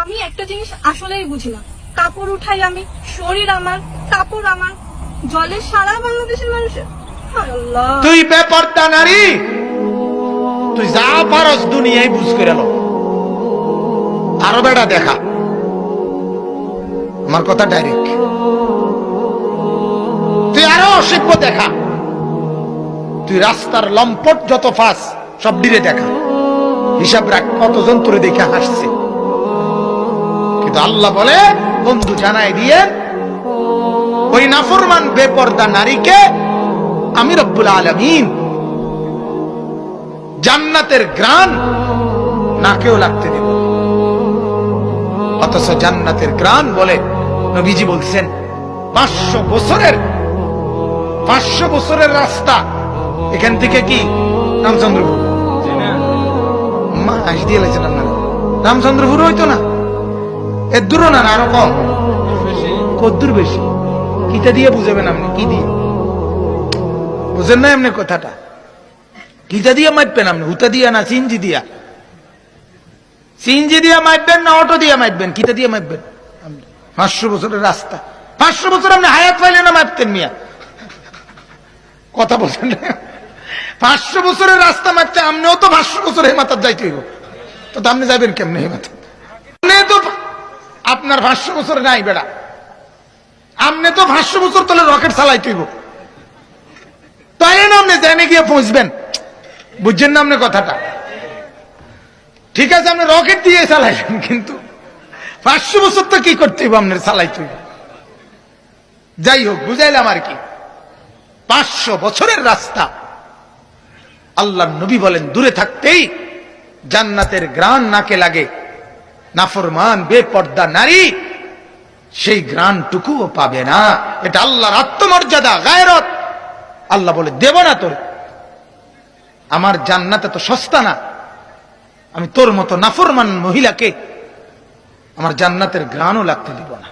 আমি একটা জিনিস আসলেই বুঝি না, কাপড় উঠাই আমি, শরীর আমার, কাপড় আমার, জলে সারা বাংলাদেশের মানুষের। হায় আল্লাহ, তুই বেপরদা নারী, তুই যা পারস দুনিয়ায় বুঝ করে লো। আরো বেড়া দেখা, আমার কথা ডাইরেক্ট। তুই আরো অসভ্য দেখা, তুই রাস্তার লম্পট যত ফাঁস সব ডিরে দেখা। হিসাব রাখ কতজন তোরে দেখে হাসছে। কিন্তু আল্লাহ বলে, বন্ধু জানাই দিয়ে ওই নাফরমান বেপরদা নারীকে আমি রব্বুল আলামিন জান্নাতের ঘ্রাণ নাকেও লাগতে দেব। অথচ জান্নাতের ঘ্রাণ বলে নবীজি বলছেন 500 বছরের রাস্তা এখান থেকে। কি রামচন্দ্রপুর? মাস দিয়ে লাগছেন আপনারা। রামচন্দ্রপুর হইতো না, এর দূর না, আরো কম। কদ্দুর বেশি? কিটা দিয়ে বুঝাবেন আপনি? কি দিয়ে বুঝেন না এমনি কথাটা? কিটা দিয়ে মাপবেন আপনি? হুতা দিয়া না সিনজি দিয়া? সিনজি দিয়া মাপবেন না অটো দিয়া মাপবেন? কিটা দিয়ে মাপবেন? 500 বছরের রাস্তা, 500 বছর আপনি হায়াত পাইলে না মাপতেন মিয়া? কথা বলছেন না? 500 বছরের রাস্তা মাপতে আপনিও তো 500 বছর হেমাতার যাইতে হইব। তো আপনি যাবেন কেমনে হেমাতার? তো আপনার 500 বছর নাই বেড়া, আপনি তো 500 বছর তলে রকেট চালাইতে হইব। তাই না আপনি জেনে গিয়ে পৌঁছবেন? বুঝছেন না আপনি কথাটা? ঠিক আছে, আপনি রকেট দিয়ে চালাইবেন, কিন্তু 500 বছর তো কি করতে হইব আপনার চালাইতে হইব। যাই হোক, বুঝাইলাম আর কি। 500 বছরের রাস্তা। আল্লাহ নবী বলেন দূরে থাকতেই জান্নাতের ঘ্রাণ নাকে লাগে। নাফরমান বেপর্দা নারী সেই ঘ্রাণটুকুও পাবে না। এটা আল্লাহর আত্মমর্যাদা, গায়রত। আল্লাহ বলে দেব না তোর, আমার জান্নাত এত সস্তা না, আমি তোর মতো নাফরমান মহিলাকে আমার জান্নাতের ঘ্রাণও লাগতে দিব না।